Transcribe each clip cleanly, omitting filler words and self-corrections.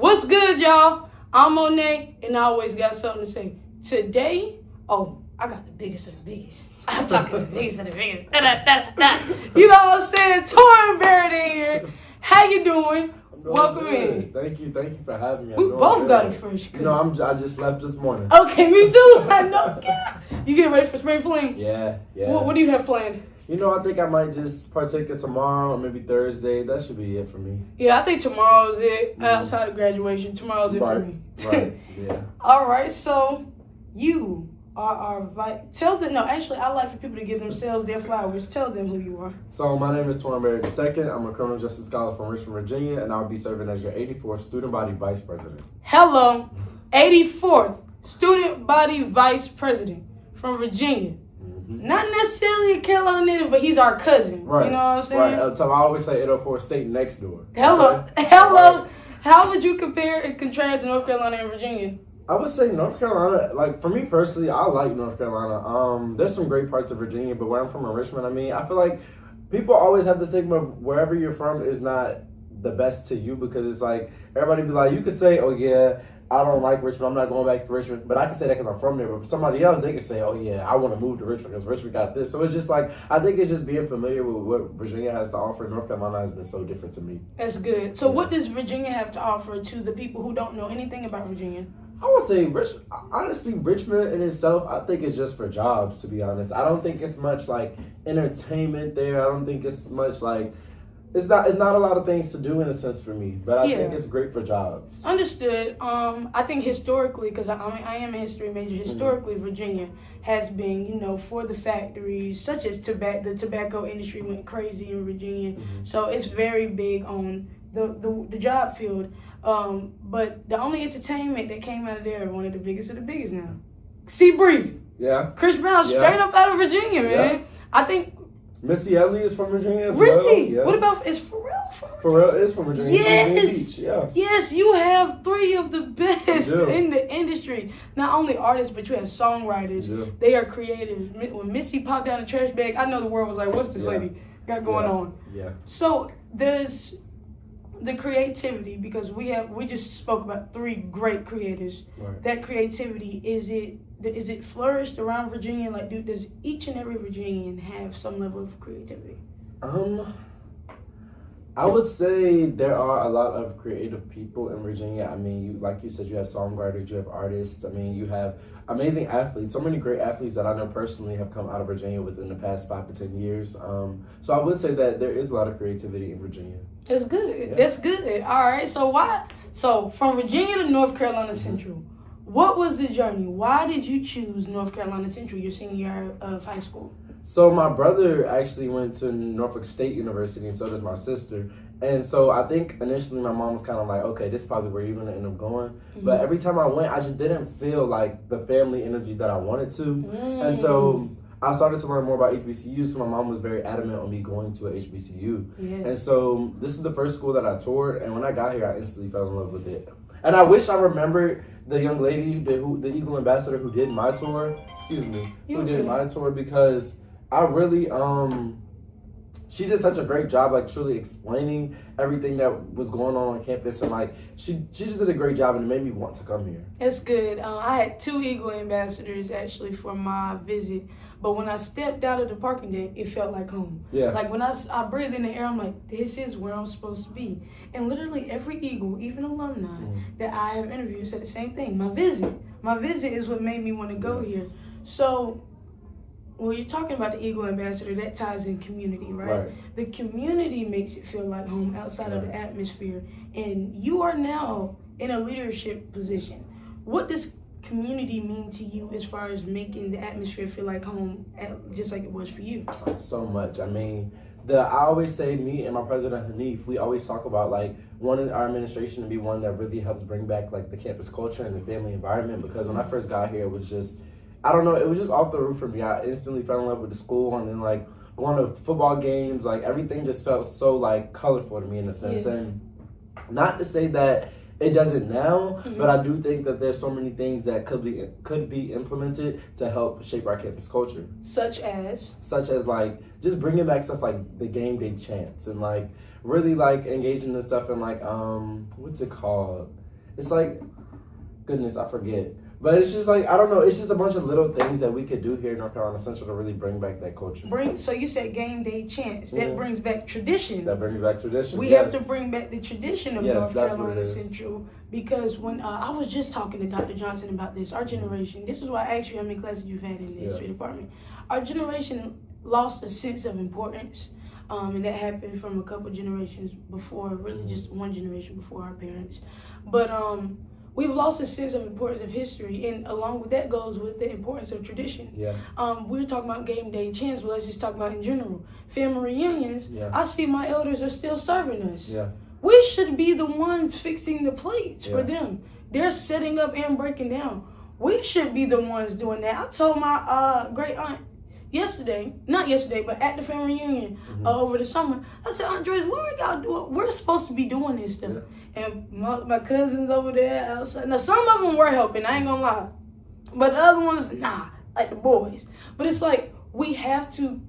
What's good, y'all? I'm Monet, and I always got something to say. Today, I got the biggest of the biggest. I'm talking the biggest of the biggest. You know what I'm saying? Torren Barrett in here. How you doing? Welcome in. Thank you for having me. We both got it fresh. You know, I just left this morning. Okay, me too. I know. You getting ready for spring fling? Yeah. What do you have planned? You know, I think I might just partake it tomorrow or maybe Thursday. That should be it for me. Yeah, I think tomorrow's it. Outside of graduation, tomorrow's it for me. Right. Yeah. All right. So you are our actually, I like for people to give themselves their flowers. Tell them who you are. So my name is Torren Barrett II. I'm a criminal justice scholar from Richmond, Virginia, and I'll be serving as your 84th student body vice president. Hello, 84th student body vice president from Virginia. Not necessarily a Carolina native, but he's our cousin. Right. You know what I'm saying? Right. I always say 804 state next door. Hello. Okay? Hello. How would you compare and contrast North Carolina and Virginia? I would say North Carolina, like for me personally, I like North Carolina. There's some great parts of Virginia, but where I'm from in Richmond, I feel like people always have the stigma of wherever you're from is not the best to you, because it's like everybody be like, you could say, oh yeah, I don't like Richmond, I'm not going back to Richmond, but I can say that because I'm from there. But for somebody else, they can say, oh yeah, I want to move to Richmond because Richmond got this. So it's just like, I think it's just being familiar with what Virginia has to offer. North Carolina has been so different to me. That's good. So what does Virginia have to offer to the people who don't know anything about Virginia? I would say, honestly, Richmond in itself, I think it's just for jobs, to be honest. I don't think it's much like entertainment there. I don't think it's much like, it's not a lot of things to do in a sense for me, but I think it's great for jobs. Understood. I think historically, because I am a history major, historically Virginia has been, for the factories, such as the tobacco industry went crazy in Virginia. So it's very big on the job field. But the only entertainment that came out of there, one of the biggest of the biggest now, C Breezy. Yeah. Chris Brown, straight up out of Virginia, man. Yeah. I think Missy Elliott is from Virginia as really? well. Yeah. What about, is Pharrell from Virginia? Pharrell is from Virginia. Yes. Beach. Yeah. Yes, you have three of the best in the industry. Not only artists, but you have songwriters. Yeah. They are creative. When Missy popped down the trash bag, I know the world was like, what's this lady got going on? Yeah. So there's the creativity, because we just spoke about three great creators. Right. That creativity, is it flourished around Virginia? Like, does each and every Virginian have some level of creativity? I would say there are a lot of creative people in Virginia. I mean, like you said, you have songwriters, you have artists. I mean, you have amazing athletes. So many great athletes that I know personally have come out of Virginia within the past 5 to 10 years. So I would say that there is a lot of creativity in Virginia. That's good. Yeah. That's good. All right. So from Virginia to North Carolina Central, what was the journey? Why did you choose North Carolina Central your senior year of high school? So my brother actually went to Norfolk State University, and so does my sister. And so I think initially my mom was kind of like, okay, this is probably where you're going to end up going. But every time I went, I just didn't feel like the family energy that I wanted to. And so I started to learn more about HBCU, so my mom was very adamant on me going to a HBCU. Yeah. And so this is the first school that I toured, and when I got here, I instantly fell in love with it. And I wish I remembered the young lady, the Eagle ambassador who did my tour, did my tour, because I really, she did such a great job, like truly explaining everything that was going on campus, and like she just did a great job, and it made me want to come here. That's good. I had 2 Eagle ambassadors actually for my visit, but when I stepped out of the parking deck, it felt like home. Yeah. Like when I breathed in the air, I'm like, this is where I'm supposed to be. And literally every Eagle, even alumni that I have interviewed, said the same thing. My visit is what made me want to go here. So when you're talking about the Eagle ambassador, that ties in community, right? The community makes it feel like home outside of the atmosphere. And you are now in a leadership position. What does community mean to you as far as making the atmosphere feel like home, just like it was for you? So much. I mean, I always say, me and my president Hanif, we always talk about like wanting our administration to be one that really helps bring back like the campus culture and the family environment, because when I first got here, it was just, I don't know, it was just off the roof for me. I instantly fell in love with the school, and then like going to football games, like everything just felt so like colorful to me in a sense. And not to say that it doesn't now, but I do think that there's so many things that could be implemented to help shape our campus culture. Such as like just bringing back stuff like the game day chants, and like really like engaging in stuff, and like what's it called? it's like, goodness, I forget. But it's just like, I don't know, it's just a bunch of little things that we could do here in North Carolina Central to really bring back that culture. So you said game day chants. That brings back tradition. That brings back tradition. We have to bring back the tradition of North Carolina Central, because when I was just talking to Dr. Johnson about this, our generation, this is why I asked you how many classes you've had in the history department. Our generation lost a sense of importance, and that happened from a couple generations before, really just one generation before our parents. But we've lost a sense of importance of history, and along with that goes with the importance of tradition. Yeah. We were talking about game day chants, but let's just talk about in general. Family reunions, I see my elders are still serving us. Yeah. We should be the ones fixing the plates for them. They're setting up and breaking down. We should be the ones doing that. I told my great aunt not yesterday, but at the family reunion over the summer, I said, Andres, what are y'all doing? We're supposed to be doing this stuff. Yeah. And my cousins over there outside. Now, some of them were helping, I ain't gonna lie. But the other ones, nah, like the boys. But it's like, we have to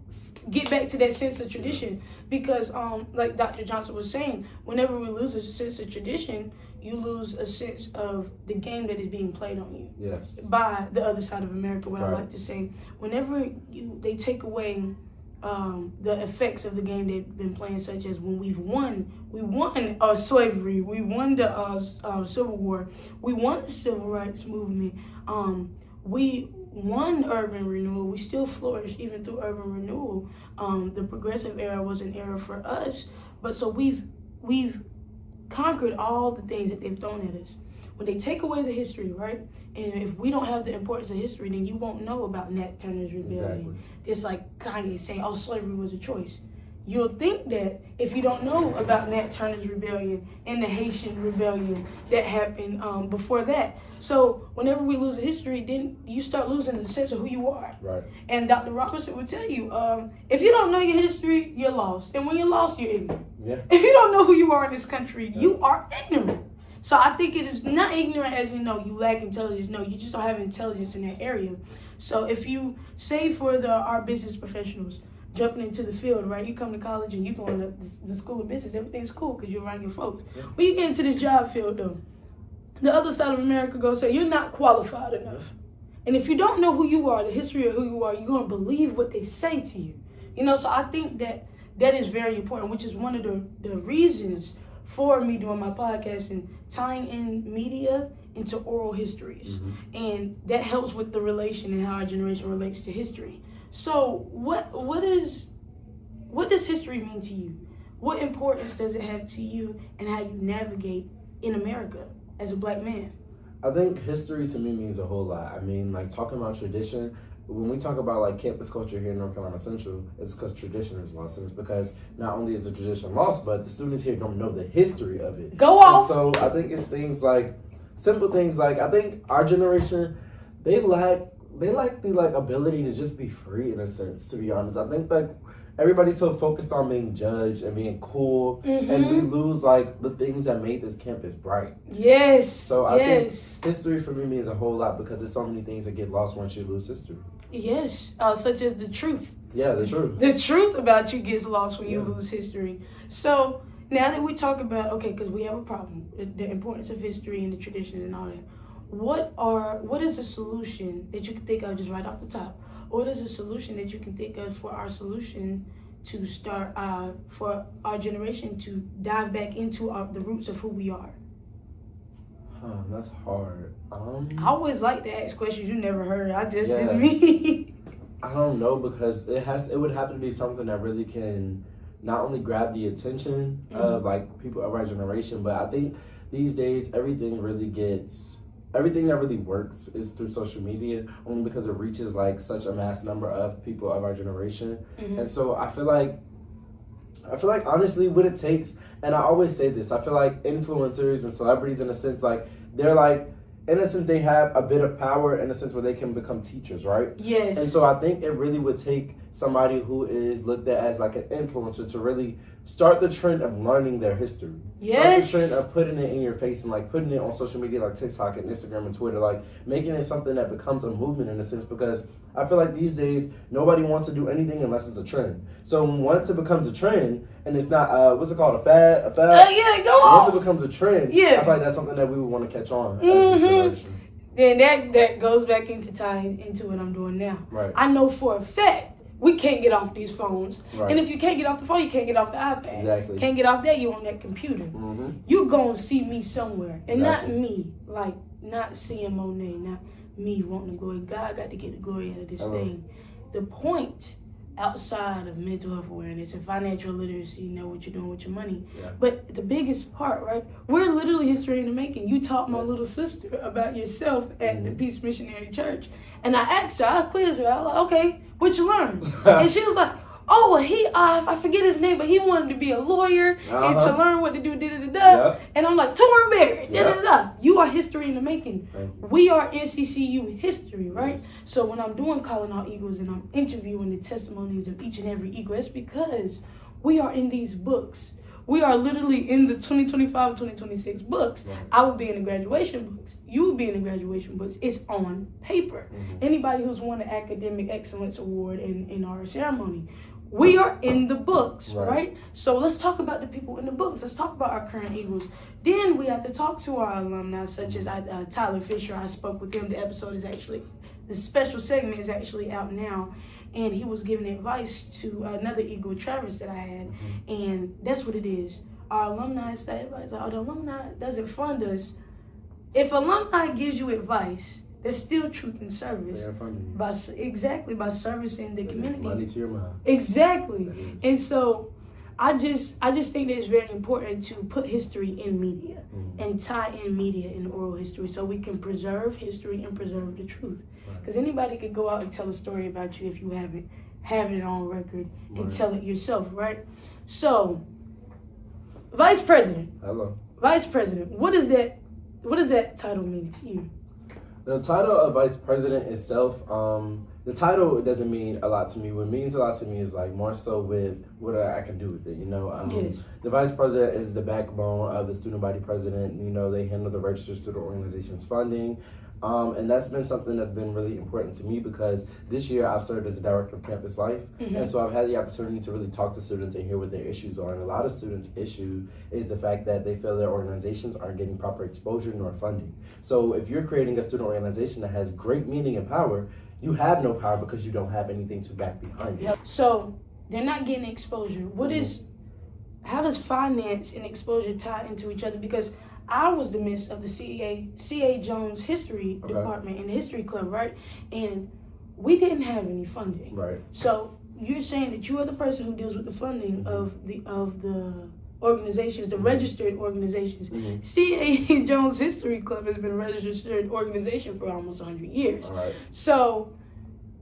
get back to that sense of tradition, because like Dr. Johnson was saying, whenever we lose a sense of tradition, you lose a sense of the game that is being played on you. Yes. By the other side of America, what I like to say. Whenever they take away the effects of the game they've been playing, such as when we won slavery, we won the Civil War, we won the Civil Rights Movement, we won urban renewal, we still flourish even through urban renewal. The progressive era was an era for us, but so we've conquered all the things that they've thrown at us. When they take away the history, right? And if we don't have the importance of history, then you won't know about Nat Turner's Rebellion. Exactly. It's like Kanye saying, oh, slavery was a choice. You'll think that if you don't know about Nat Turner's Rebellion and the Haitian Rebellion that happened before that. So whenever we lose the history, then you start losing the sense of who you are. Right. And Dr. Robertson would tell you, if you don't know your history, you're lost. And when you're lost, you're ignorant. Yeah. If you don't know who you are in this country, you are ignorant. So I think it is not ignorant as you lack intelligence. No, you just don't have intelligence in that area. So if you say for our business professionals, jumping into the field, right? You come to college and you go to the school of business, everything's cool because you're around your folks. Yeah. When you get into this job field though, the other side of America goes say, you're not qualified enough. And if you don't know who you are, the history of who you are, you're going to believe what they say to you. So I think that is very important, which is one of the reasons for me doing my podcast and tying in media into oral histories. And that helps with the relation and how our generation relates to history. So what does history mean to you? What importance does it have to you and how you navigate in America as a black man? I think history to me means a whole lot. I mean, like talking about tradition, when we talk about like campus culture here in North Carolina Central, it's because tradition is lost. And it's because not only is the tradition lost, but the students here don't know the history of it. Go off! And so I think it's things like, simple things like, I think our generation, they lack the ability to just be free in a sense, to be honest. I think everybody's so focused on being judged and being cool, and we lose the things that made this campus bright. Yes. So I think history for me means a whole lot because there's so many things that get lost once you lose history. Yes, such as the truth. Yeah, the truth. The truth about you gets lost when you lose history. So now that we talk about, because we have a problem, the importance of history and the traditions and all that. What is a solution that you can think of just right off the top? What is a solution that you can think of for our solution to start, for our generation to dive back into the roots of who we are? That's hard. I always like to ask questions you never heard. It's me. I don't know, because it would have to be something that really can not only grab the attention of people of our generation, but I think these days everything that really works is through social media, only because it reaches such a mass number of people of our generation. And so I feel like honestly what it takes, and I always say this, I feel like influencers and celebrities in a sense, they're in a sense they have a bit of power in a sense where they can become teachers, right? Yes. And so I think it really would take somebody who is looked at as an influencer to really start the trend of learning their history. Yes. Start the trend of putting it in your face and putting it on social media like TikTok and Instagram and Twitter, making it something that becomes a movement in a sense, because I feel like these days, nobody wants to do anything unless it's a trend. So once it becomes a trend, and it's not, what's it called, a fad? Yeah, go on. Once it becomes a trend, yeah. I feel like that's something that we would want to catch on as this generation. Then that goes back into tying into what I'm doing now. Right. I know for a fact we can't get off these phones. Right. And if you can't get off the phone, you can't get off the iPad. Exactly. Can't get off that, you on that computer. You gonna see me somewhere. And not me, like not seeing Monet, not me wanting the glory. God got to get the glory out of this thing. The point outside of mental health awareness and financial literacy, know what you're doing with your money. Yeah. But the biggest part, right? We're literally history in the making. You taught my little sister about yourself at the Peace Missionary Church. And I asked her, I quizzed her. I was like, okay, what you learn? And she was like, oh, well, I forget his name, but he wanted to be a lawyer and to learn what to do, da-da-da-da. And I'm like, Torren Barrett, da-da-da-da. You are history in the making. We are NCCU history, right? Yes. So when I'm doing ALLLL Eagles and I'm interviewing the testimonies of each and every Eagle, it's because we are in these books. We are literally in the 2025-2026 books. Right. I would be in the graduation books. You would be in the graduation books. It's on paper. Anybody who's won the Academic Excellence Award in our ceremony, we are in the books, right? So let's talk about the people in the books. Let's talk about our current Eagles. Then we have to talk to our alumni, such as Tyler Fisher. I spoke with him. The special segment is actually out now. And he was giving advice to another Eagle, Travis, that I had. And that's what it is. Our alumni is that advice. The alumni doesn't fund us. If alumni gives you advice, there's still truth in service. They are funding you. By servicing the community. Money to your mouth. Exactly. And so I just think that it's very important to put history in media and tie in media and oral history so we can preserve history and preserve the truth. Because anybody could go out and tell a story about you if you have it on record and tell it yourself, right? So, Vice President. Hello. Vice President. What does that title mean to you? The title of Vice President itself, the title doesn't mean a lot to me. What means a lot to me is like more so with what I can do with it, you know. Yes. The Vice President is the backbone of the student body president. You know, they handle the registered student organization's funding. And that's been something that's been really important to me because this year I've served as a director of campus life. And so I've had the opportunity to really talk to students and hear what their issues are. And a lot of students' issue is the fact that they feel their organizations aren't getting proper exposure nor funding. So if you're creating a student organization that has great meaning and power, you have no power because you don't have anything to back behind it. So they're not getting exposure. How does finance and exposure tie into each other? Because I was the midst of the C.A. Jones History Department in the History Club, right? And we didn't have any funding. Right. So you're saying that you are the person who deals with the funding of the organizations, the registered organizations. C.A. Jones History Club has been a registered organization for almost 100 years. All right. So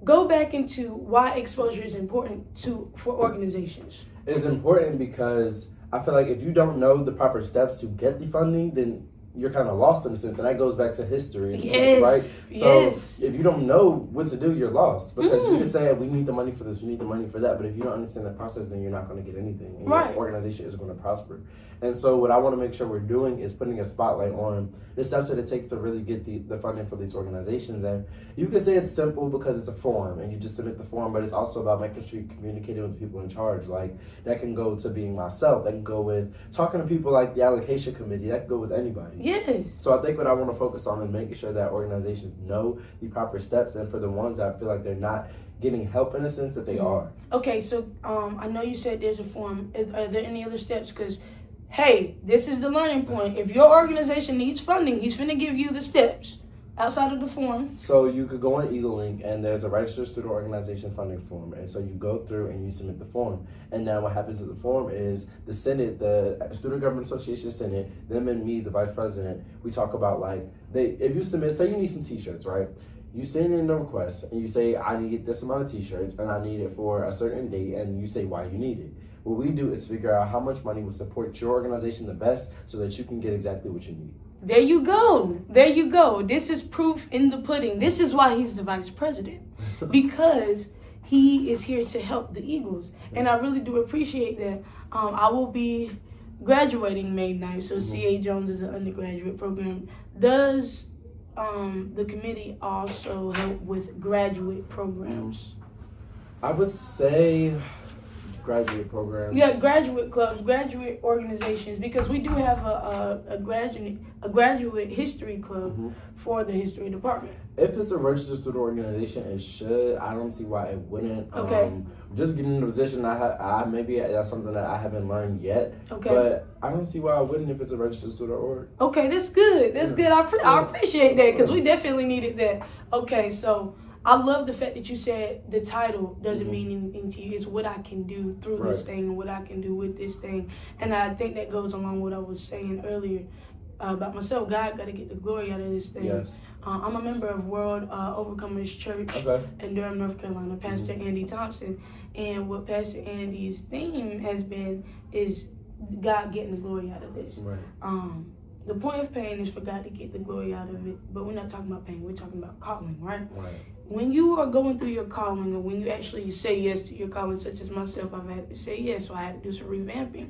go back into why exposure is important for organizations. It's important because I feel like if you don't know the proper steps to get the funding, then you're kind of lost in a sense, and that goes back to history, right? So if you don't know what to do, you're lost because you can say we need the money for this, we need the money for that, but if you don't understand the process, then you're not going to get anything, and your organization isn't going to prosper. And so what I want to make sure we're doing is putting a spotlight on the steps that it takes to really get the funding for these organizations. And you can say it's simple because it's a form and you just submit the form, but it's also about making sure you're communicating with the people in charge. Like that can go to being myself, that can go with talking to people like the allocation committee, that can go with anybody. Yes. So I think what I want to focus on is making sure that organizations know the proper steps, and for the ones that feel like they're not getting help in a sense, that they are. Okay, so I know you said there's a form. Are there any other steps? Because hey, this is the learning point. If your organization needs funding, he's finna give you the steps outside of the form. So you could go on Eagle Link and there's a registered student organization funding form. And so you go through and you submit the form. And now what happens with the form is the Senate, the Student Government Association Senate, them and me, the Vice President, we talk about like, if you submit, say you need some t-shirts, right? You send in the request and you say, I need this amount of t-shirts and I need it for a certain date, and you say why you need it. What we do is figure out how much money will support your organization the best so that you can get exactly what you need. There you go. There you go. This is proof in the pudding. This is why he's the vice president, because he is here to help the Eagles. And I really do appreciate that. I will be graduating May 9th, so C.A. Jones is an undergraduate program. Does the committee also help with graduate programs? I would say graduate programs. Yeah, graduate clubs, graduate organizations, because we do have a graduate history club for the history department. If it's a registered student organization, it should. I don't see why it wouldn't. Okay. Just getting in the position, I maybe that's something that I haven't learned yet. Okay. But I don't see why I wouldn't if it's a registered student org. Okay, that's good. That's good. I appreciate that, because we definitely needed that. Okay, so I love the fact that you said the title doesn't mean anything to you. It's what I can do through this thing and what I can do with this thing. And I think that goes along with what I was saying earlier about myself. God got to get the glory out of this thing. Yes. I'm a member of World Overcomers Church in Durham, North Carolina, Pastor Andy Thompson. And what Pastor Andy's theme has been is God getting the glory out of this. Right. The point of pain is for God to get the glory out of it, but we're not talking about pain, we're talking about calling, right? Right. When you are going through your calling, or when you actually say yes to your calling, such as myself, I've had to say yes, so I had to do some revamping.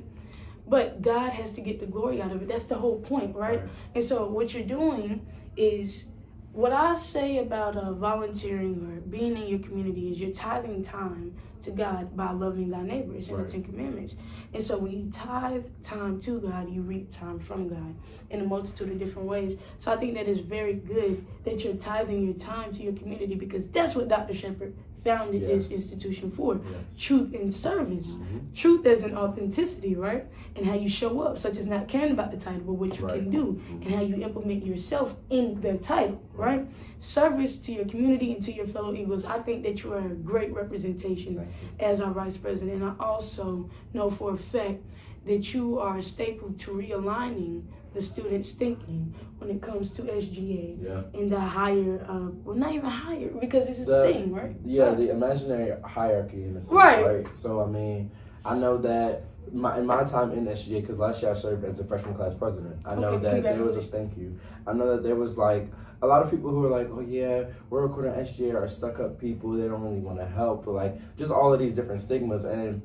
But God has to get the glory out of it. That's the whole point, right? And so what you're doing is, what I say about volunteering or being in your community is you're tithing time to God by loving thy neighbor. It's in the 10 Commandments. And so when you tithe time to God, you reap time from God in a multitude of different ways. So I think that is very good that you're tithing your time to your community, because that's what Dr. Shepard founded this institution for. Truth and service. Truth as an authenticity, right? And how you show up, such as not caring about the title, but what you can do, and how you implement yourself in the title, right? Service to your community and to your fellow Eagles. I think that you are a great representation as our vice president. And I also know for a fact that you are a staple to realigning the students' thinking when it comes to SGA and the higher, well, not even higher, because this is the thing, right? Yeah, the imaginary hierarchy in a sense, right? So, I mean, I know that in my time in SGA, because last year I served as the freshman class president, I know that there was I know that there was like a lot of people who were like, oh yeah, we're recruiting SGA are stuck up people, they don't really want to help, but like just all of these different stigmas. And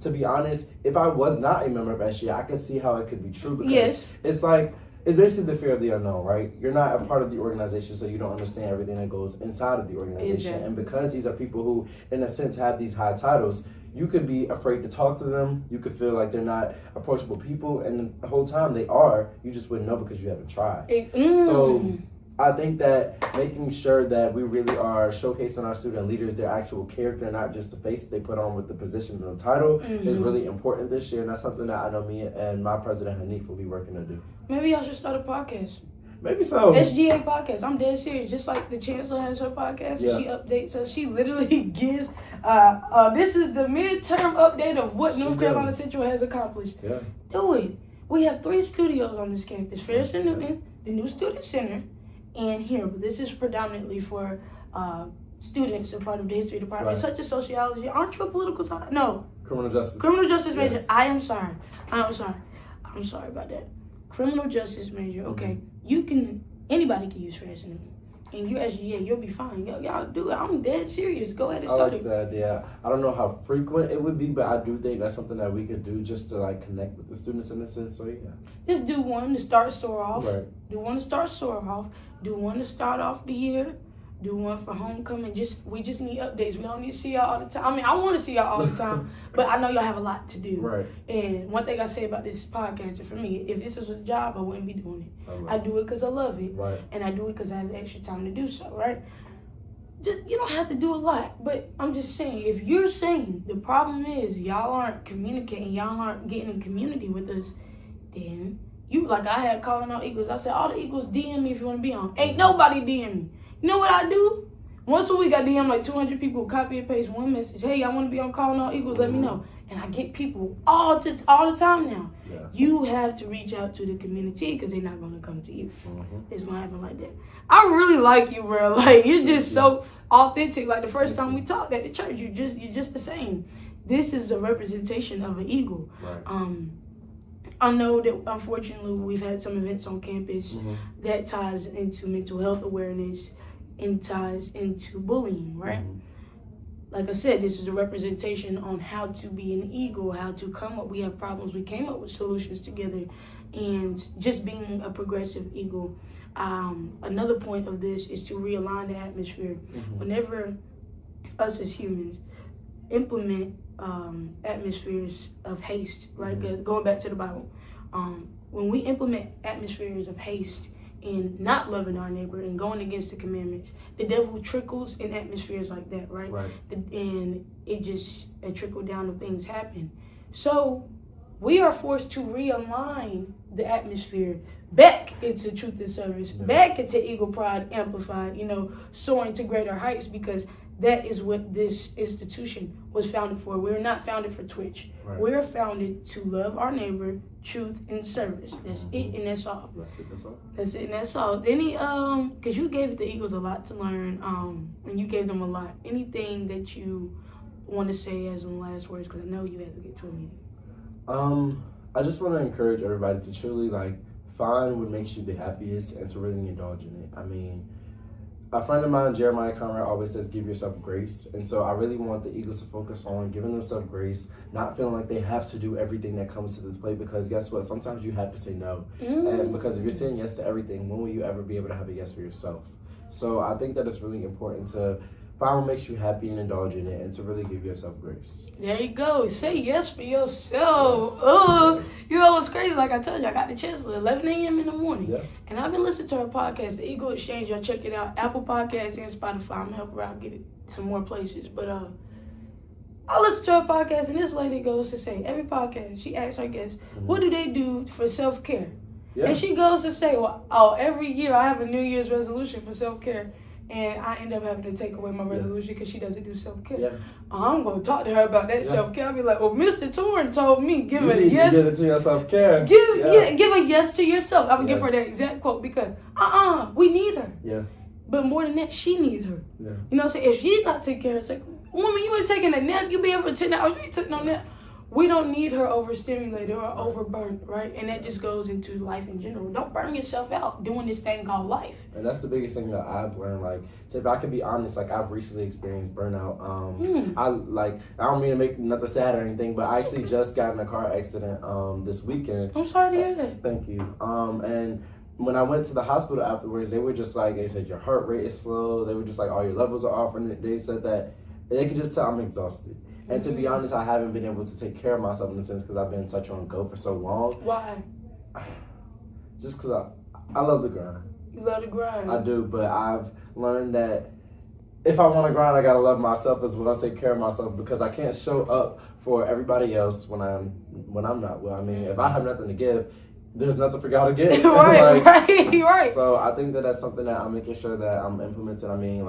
to be honest, if I was not a member of SGA, I could see how it could be true, because it's like, it's basically the fear of the unknown, right? You're not a part of the organization, so you don't understand everything that goes inside of the organization. And because these are people who, in a sense, have these high titles, you could be afraid to talk to them. You could feel like they're not approachable people, and the whole time they are. You just wouldn't know because you haven't tried. So I think that making sure that we really are showcasing our student leaders, their actual character, not just the face that they put on with the position and the title, is really important this year. And that's something that I know me and my president, Hanif, will be working to do. Maybe I should start a podcast. Maybe so. SGA podcast. I'm dead serious. Just like the chancellor has her podcast, she updates us. She literally gives. This is the midterm update of what North Carolina Central has accomplished. Do it. We have 3 studios on this campus: Ferris and Newton, the new student center, and here. But this is predominantly for students and part of the history department, such as sociology. Aren't you a political science? No. Criminal justice. Criminal justice major. I am sorry. I'm sorry about that. Criminal justice major. Okay. Anybody can use Ferris and Newton. And you're SGA, you'll be fine. Y'all do it. I'm dead serious. Go ahead and start it. I like that, yeah. I don't know how frequent it would be, but I do think that's something that we could do just to like connect with the students in a sense. So yeah. Just do one to start SOAR off. Do one to start SOAR off. Do one to start off the year. Do one for homecoming. We just need updates. We don't need to see y'all all the time. I mean, I want to see y'all all the time, but I know y'all have a lot to do. And one thing I say about this podcast is, for me, if this was a job, I wouldn't be doing it. I do it because I love it. And I do it because I have the extra time to do so, right? You don't have to do a lot, but I'm just saying, if you're saying the problem is y'all aren't communicating, y'all aren't getting in community with us, then like I had calling out Eagles. I said, all the Eagles DM me if you want to be on. Ain't nobody DM me. You know what I do? Once a week I DM like 200 people, copy and paste one message. Hey, I want to be on Calling All Eagles, let me know. And I get people all the time now. You have to reach out to the community because they're not going to come to you. It's going to happen like that. I really like you, bro. Like, you're just so authentic. Like the first time we talked at the church, you're just the same. This is a representation of an Eagle. I know that unfortunately we've had some events on campus that ties into mental health awareness and ties into bullying, right? like I said, this is a representation on how to be an eagle, how to come up. We have problems. We came up with solutions together, and just being a progressive eagle. Another point of this is to realign the atmosphere. Whenever us as humans implement atmospheres of haste, right? Going back to the Bible, when we implement atmospheres of haste and not loving our neighbor and going against the commandments, the devil trickles in atmospheres like that, right? And it just a trickle down of things happen. So we are forced to realign the atmosphere back into truth and service, back into Eagle Pride Amplified, soaring to greater heights, because that is what this institution was founded for. We're not founded for Twitch. We're founded to love our neighbor, truth, and service. That's it, and that's all. That's it, and that's all. Any, because you gave the Eagles a lot to learn, and you gave them a lot. Anything that you want to say as some last words, because I know you have to get to a meeting. I just want to encourage everybody to truly find what makes you the happiest and to really indulge in it. I mean, a friend of mine, Jeremiah Conrad, always says, give yourself grace. And so I really want the Eagles to focus on giving themselves grace, not feeling like they have to do everything that comes to this plate, because guess what? Sometimes you have to say no. And because if you're saying yes to everything, when will you ever be able to have a yes for yourself? So I think that it's really important to find what makes you happy and indulge in it, and to really give yourself grace. There you go. Say yes for yourself. You know what's crazy? Like I told you, I got the chance at 11 a.m. in the morning. And I've been listening to her podcast, The Eagle Exchange. Y'all check it out. Apple Podcasts and Spotify. I'm going to help her out get it some more places. But I listen to her podcast, and this lady goes to say, every podcast, she asks her guests, what do they do for self-care? And she goes to say, well, every year I have a New Year's resolution for self-care. And I end up having to take away my resolution because she doesn't do self-care. I'm going to talk to her about that self-care. I'll be like, well, Mr. Torren told me, give a yes. Give it to your self-care. Give a yes to yourself. I would give her that exact quote, because we need her. But more than that, she needs her. You know what I'm saying? If she's not taking care of herself, woman, you ain't taking a nap. You be here for 10 hours. You ain't taking no nap. We don't need her overstimulated or overburnt, right? And that just goes into life in general. Don't burn yourself out doing this thing called life. And that's the biggest thing that I've learned. So if I can be honest, I've recently experienced burnout. I don't mean to make nothing sad or anything, but I actually just got in a car accident this weekend. I'm sorry to hear that. Thank you. And when I went to the hospital afterwards, they were just they said your heart rate is slow. They were just all your levels are off, and they said that they could just tell I'm exhausted. And to be honest, I haven't been able to take care of myself in a sense because I've been touch on go for so long. Why? Just because I love the grind. You love the grind. I do, but I've learned that if I want to grind, I gotta love myself as well. I take care of myself, because I can't show up for everybody else when I'm not well. I mean, if I have nothing to give, there's nothing for y'all to give. right. So I think that that's something that I'm making sure that I'm implementing. I mean,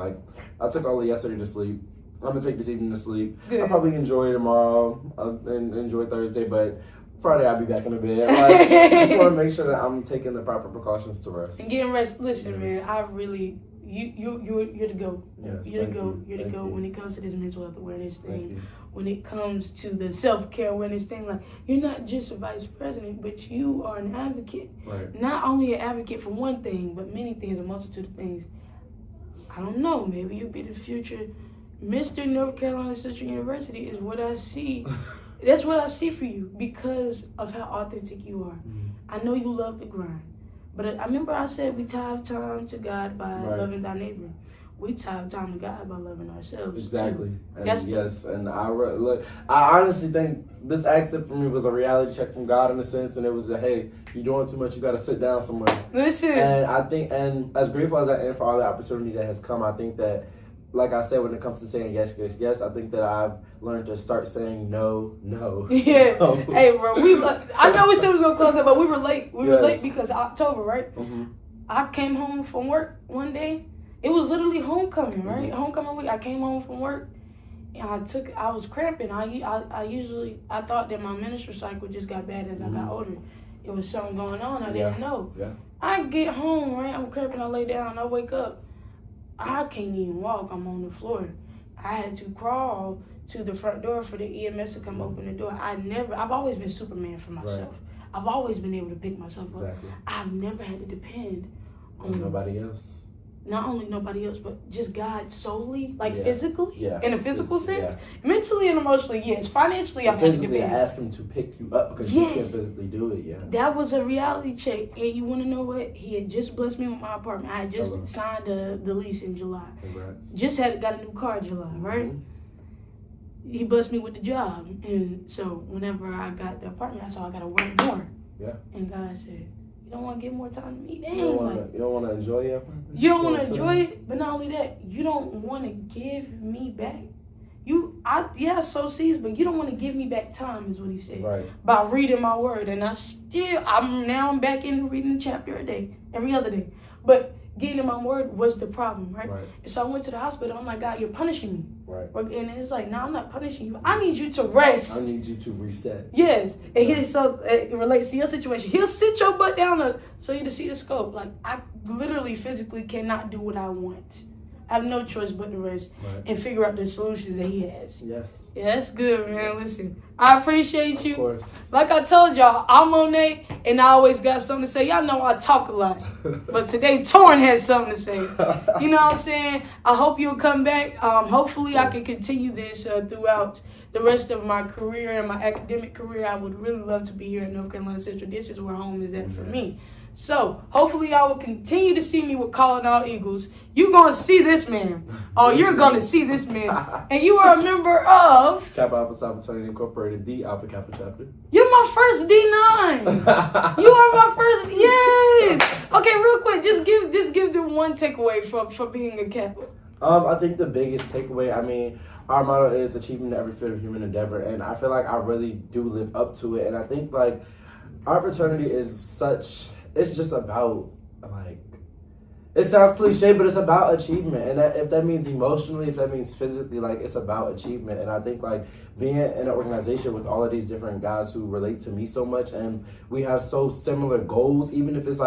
I took all of yesterday to sleep. I'm going to take this evening to sleep. I'll probably enjoy tomorrow and enjoy Thursday, but Friday I'll be back in the bed. I just want to make sure that I'm taking the proper precautions to rest. And getting rest. Listen, man, I really, you're the GOAT. You're the GOAT. You're the GOAT when it comes to this mental health awareness thing. When it comes to the self-care awareness thing, you're not just a vice president, but you are an advocate. Not only an advocate for one thing, but many things, a multitude of things. I don't know, maybe you'll be the future Mr. North Carolina Central University is what I see. That's what I see for you because of how authentic you are. I know you love the grind. But I remember I said we tithe time to God by loving thy neighbor. We tithe time to God by loving ourselves. Exactly. Too. And I honestly think this accident for me was a reality check from God in a sense, and it was hey, you're doing too much, you got to sit down somewhere. Listen. And I think, and as grateful as I am for all the opportunities that has come, I think that, like I said, when it comes to saying yes, I think that I've learned to start saying no. Yeah. Hey, bro, I know we said we was going to close it, but we were late. We were late because October, right? I came home from work one day. It was literally homecoming, right? Homecoming week. I came home from work and I was cramping. I thought that my menstrual cycle just got bad as I got older. It was something going on. I didn't know. I get home, right? I'm cramping. I lay down. I wake up. I can't even walk. I'm on the floor. I had to crawl to the front door for the EMS to come open the door. I've always been Superman for myself. I've always been able to pick myself up. I've never had to depend on nobody else. not only nobody else, but just God solely, like Yeah. physically, Yeah. in a physical sense, Yeah. mentally and emotionally, yes. Financially, I've had to Physically depend. ask him to pick you up because you can't physically do it. Yeah. That was a reality check, and you want to know what? He had just blessed me with my apartment. I had just signed the lease in July. Congrats. Just got a new car in July, right? He blessed me with the job, and so whenever I got the apartment, I saw I got to work more. Yeah. And God said, "You don't want to get more time to me, dang." You don't want to enjoy it. You don't want to enjoy it, but not only that, you don't want to give me back. I sow seeds, but you don't want to give me back time, is what he said. Right. By reading my word, and I'm back into reading a chapter a day, every other day. But getting in my word was the problem, right? And so I went to the hospital. I'm like, God, you're punishing me. Right. And it's like, no, I'm not punishing you. I need you to rest. I need you to reset. Yes. And it relates to your situation. He'll sit your butt down so you to see the scope. Like, I literally physically cannot do what I want. I have no choice but to rest and figure out the solutions that he has. Yes. Yeah, that's good, man. Listen, I appreciate you. Of course. Like I told y'all, I'm Monet, and I always got something to say. Y'all know I talk a lot. But today, Torren has something to say. You know what I'm saying? I hope you'll come back. Hopefully, I can continue this throughout the rest of my career and my academic career. I would really love to be here in North Carolina Central. This is where home is at for me. So, hopefully y'all will continue to see me with ALLLL Eagles. You're going to see this man. Oh, you're going to see this man. And you are a member of... Kappa Alpha Psi Fraternity Incorporated, the Alpha Kappa chapter. You're my first D9. You are my first... Yes. Okay, real quick. Just give them one takeaway for being a Kappa. I think the biggest takeaway, our motto is achievement in every field of human endeavor. And I feel like I really do live up to it. And I think, like, our fraternity is such... It's just about, like, it sounds cliche, but it's about achievement. And if that means emotionally, if that means physically, like, it's about achievement. And I think, like, being in an organization with all of these different guys who relate to me so much, and we have so similar goals, even if it's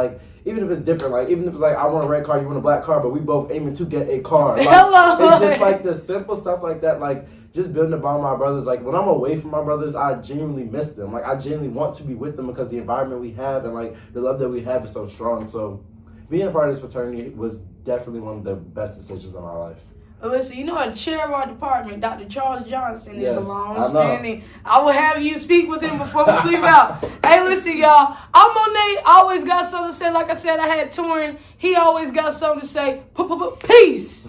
different, like, even if it's like, I want a red car, you want a black car, but we both aiming to get a car. Like, hello. It's just, like, the simple stuff like that, like, just building a bond with my brothers. Like, when I'm away from my brothers, I genuinely miss them. Like, I genuinely want to be with them because the environment we have and, like, the love that we have is so strong. So being a part of this fraternity was definitely one of the best decisions of my life. Listen, you know, a chair of our department, Dr. Charles Johnson, is a long-standing. I will have you speak with him before we leave out. Hey, listen, y'all. I'm Monet. Always got something to say. Like I said, I had Torren. He always got something to say. Peace.